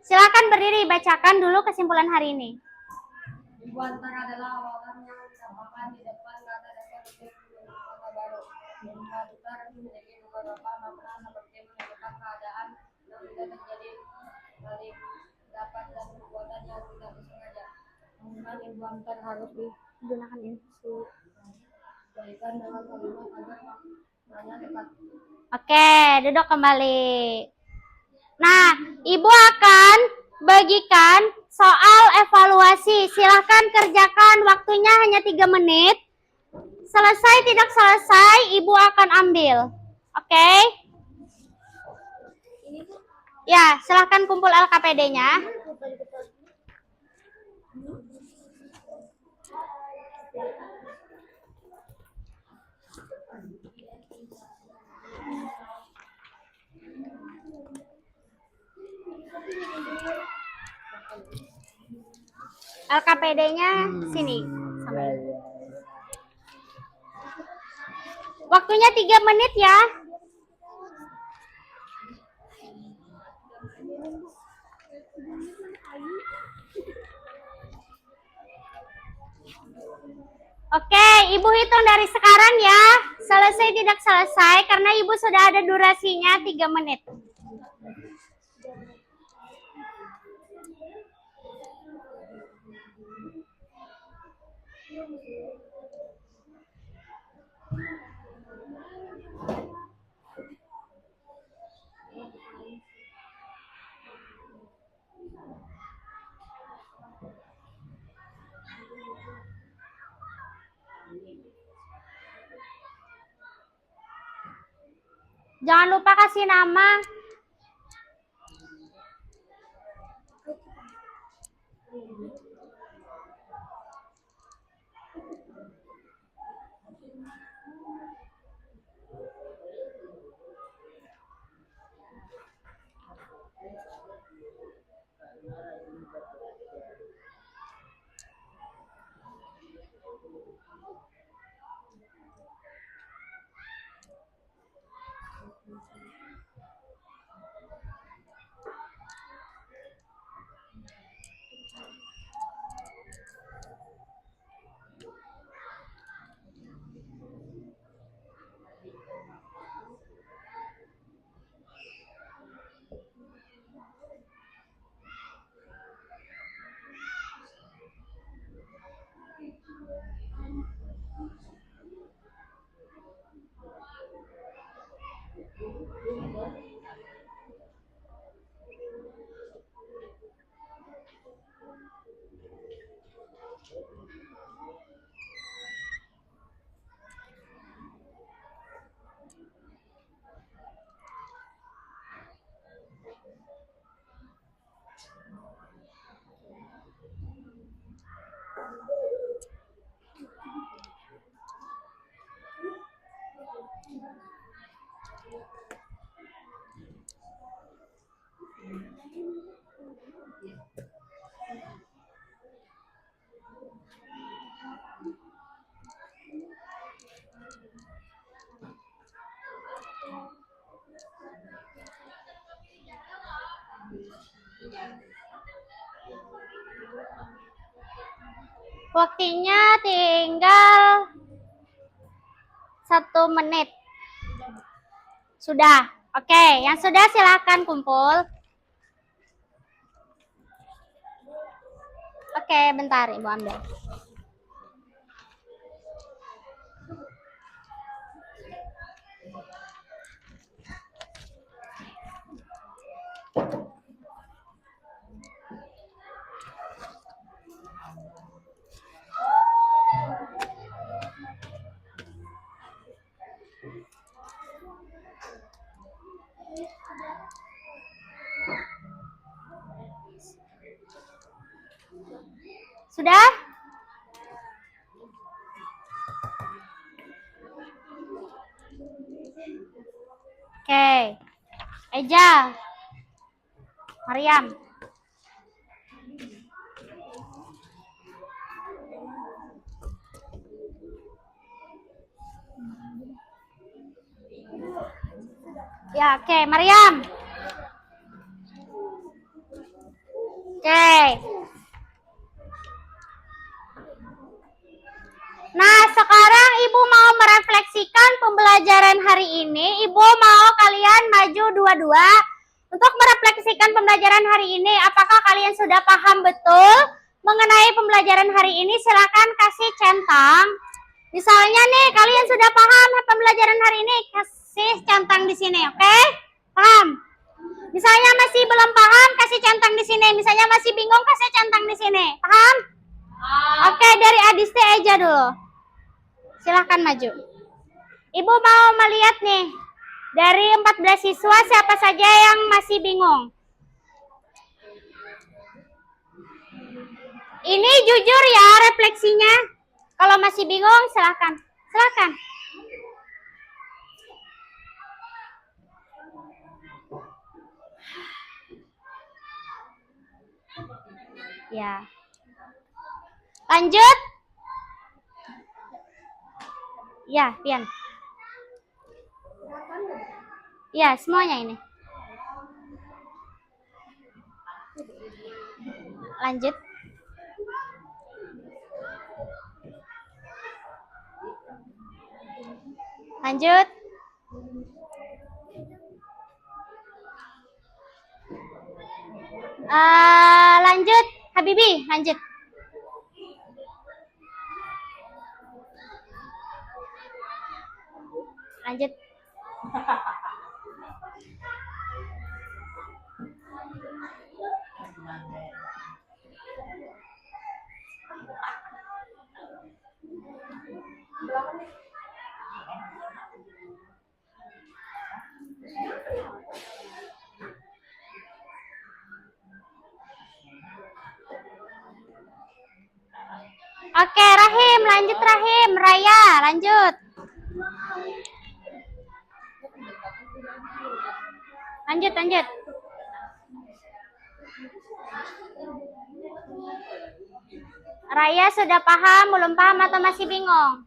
Silakan berdiri, bacakan dulu kesimpulan hari ini. Ibu antar adalah awalan yang ditambahkan di depan kata dasar kata baru. Yang mengajukan memiliki beberapa makna seperti menunjukkan keadaan yang tidak terjadi balik dapat dan perbuatan yang tidak disengaja. Kemudian ibu antar harus digunakan instruksi kaitan dengan kalimat agar maknanya tepat. Oke, duduk kembali. Nah, Ibu akan bagikan soal evaluasi. Silahkan kerjakan, waktunya hanya 3 menit. selesai tidak selesai, Ibu akan ambil. Oke? Ya, silahkan kumpul LKPD-nya. LKPD-nya sini. Waktunya 3 menit ya. Oke, Ibu hitung dari sekarang ya. Selesai tidak selesai karena Ibu sudah ada durasinya 3 menit. Jangan lupa kasih nama. Waktunya tinggal 1 menit. Sudah. Oke, yang sudah silahkan kumpul. Oke, bentar Ibu ambil. Sudah? Oke. Eja. Mariam. Ya, oke, Mariam. Oke. Nah, sekarang Ibu mau merefleksikan pembelajaran hari ini. Ibu mau kalian maju dua-dua untuk merefleksikan pembelajaran hari ini. Apakah kalian sudah paham betul mengenai pembelajaran hari ini? Silakan kasih centang. Misalnya nih, kalian sudah paham pembelajaran hari ini, kasih centang di sini, oke? Paham? Misalnya masih belum paham, kasih centang di sini. Misalnya masih bingung, kasih centang di sini. Paham? Oke, dari Adisti aja dulu. Silahkan maju. Ibu mau melihat nih, dari 14 siswa siapa saja yang masih bingung? Ini jujur ya refleksinya. Kalau masih bingung silahkan. Silahkan. Ya. Lanjut. Ya, Pian. Ya, semuanya ini. Lanjut. Lanjut. Lanjut, Habibi, lanjut. Lanjut. Oke, Rahim, lanjut Rahim. Raya, lanjut. Lanjut, lanjut. Raya sudah paham, belum paham atau masih bingung?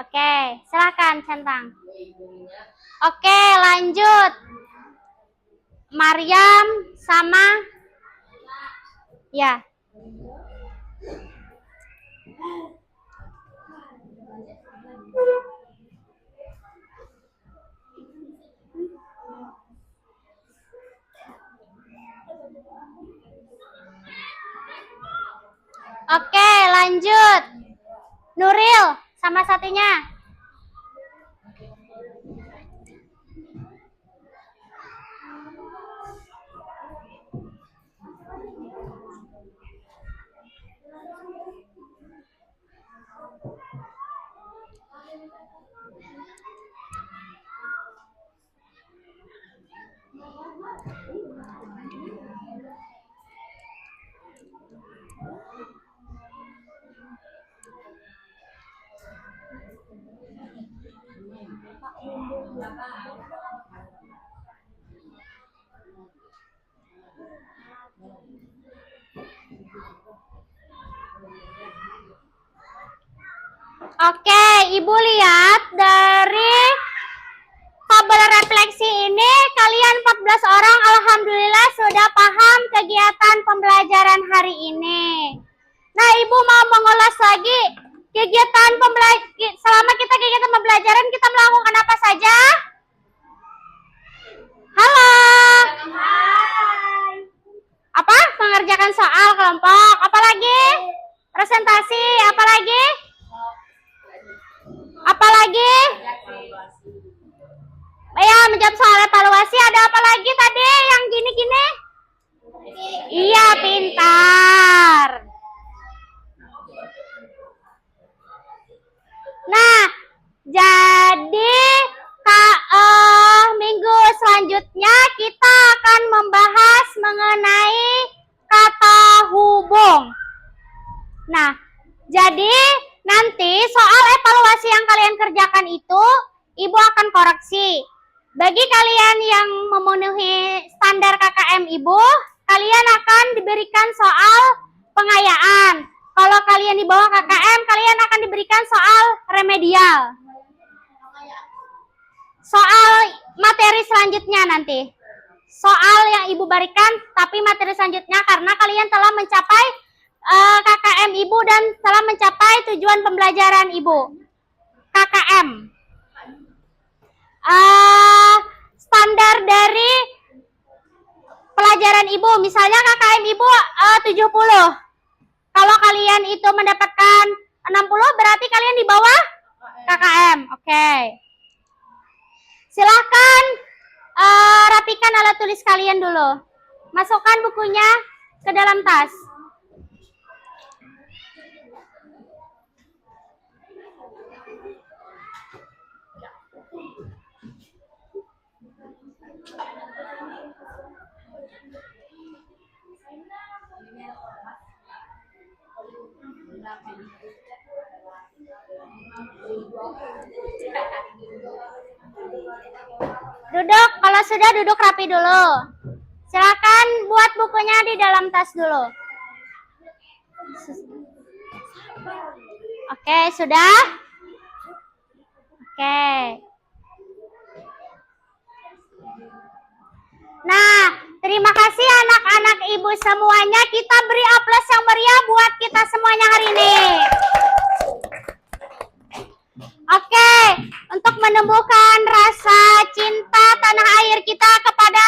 Oke, silakan Centang. Oke, lanjut. Maryam sama ya. Oke, lanjut. Nuril sama satunya. Oke, Ibu lihat dari tabel refleksi ini kalian 14 orang alhamdulillah sudah paham kegiatan pembelajaran hari ini. Nah, Ibu mau mengulas lagi kegiatan selama kita kegiatan pembelajaran kita melakukan apa saja? Halo. Apa? Mengerjakan soal kelompok. Apa lagi? Presentasi. Apa lagi? Apa lagi? Ya, menjawab soal evaluasi. Ada apa lagi tadi yang gini-gini? Iya, pintar. Nah, jadi minggu selanjutnya kita akan membahas mengenai kata hubung. Nah, jadi nanti soal evaluasi yang kalian kerjakan itu, Ibu akan koreksi. Bagi kalian yang memenuhi standar KKM Ibu, kalian akan diberikan soal pengayaan. Kalau kalian di bawah KKM, kalian akan diberikan soal remedial. Soal materi selanjutnya nanti. Soal yang Ibu berikan, tapi materi selanjutnya karena kalian telah mencapai KKM Ibu dan telah mencapai tujuan pembelajaran Ibu. KKM. Standar dari pelajaran Ibu, misalnya KKM Ibu 70. Kalau kalian itu mendapatkan 60, berarti kalian di bawah KKM. Oke. Silahkan rapikan alat tulis kalian dulu. Masukkan bukunya ke dalam tas. Duduk, kalau sudah duduk rapi dulu. Silakan buat bukunya di dalam tas dulu. Oke, sudah? Oke. Nah, terima kasih anak-anak ibu semuanya. Kita beri aplaus yang meriah buat kita semuanya hari ini. Oke, untuk menumbuhkan rasa cinta tanah air kita kepada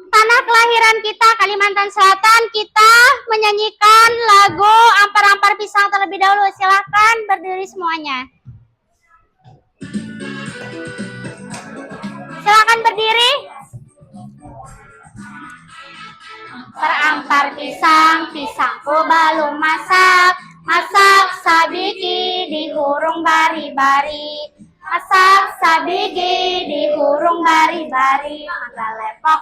tanah kelahiran kita, Kalimantan Selatan, kita menyanyikan lagu Ampar-Ampar Pisang terlebih dahulu. Silahkan berdiri semuanya. Silahkan berdiri. Terampar pisang, pisangku belum masak. Masak sabiki di hurung bari-bari. Masak sabiki di hurung bari-bari.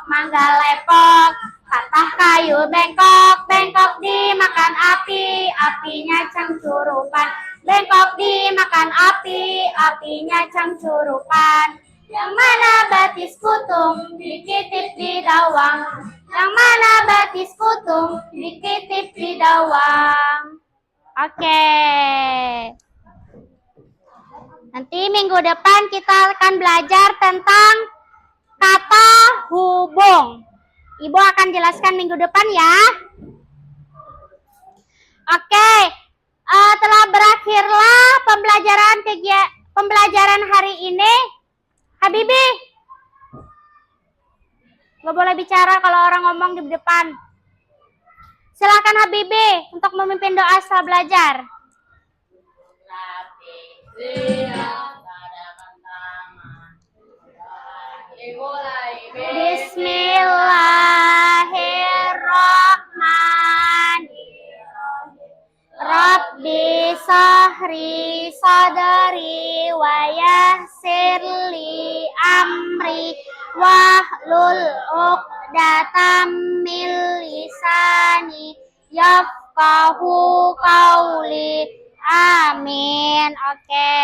Mangga lepok, patah kayu bengkok. Bengkok dimakan api, apinya cangcurupan. Bengkok dimakan api, apinya cangcurupan. Yang mana batis kutung dikitip di dawang. Yang mana batis kutung dikitip di dawang. Oke. Nanti minggu depan kita akan belajar tentang kata hubung. Ibu akan jelaskan minggu depan ya. Oke. Telah berakhirlah pembelajaran hari ini. Habibi, nggak boleh bicara kalau orang ngomong di depan. Silakan Habibi untuk memimpin doa setelah belajar. Bismillahirrahmanirrahim. Rabbi sahri sadari wa yassirli amri wahlul uqdatam min lisani yafqahu qauli. Amin. Oke.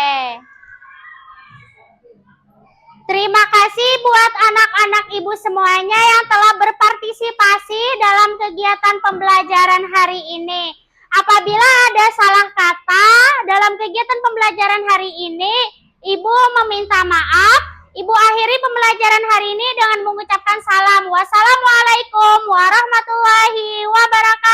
Terima kasih buat anak-anak ibu semuanya yang telah berpartisipasi dalam kegiatan pembelajaran hari ini. Apabila ada salah kata dalam kegiatan pembelajaran hari ini, Ibu meminta maaf. Ibu akhiri pembelajaran hari ini dengan mengucapkan salam. Wassalamualaikum warahmatullahi wabarakatuh.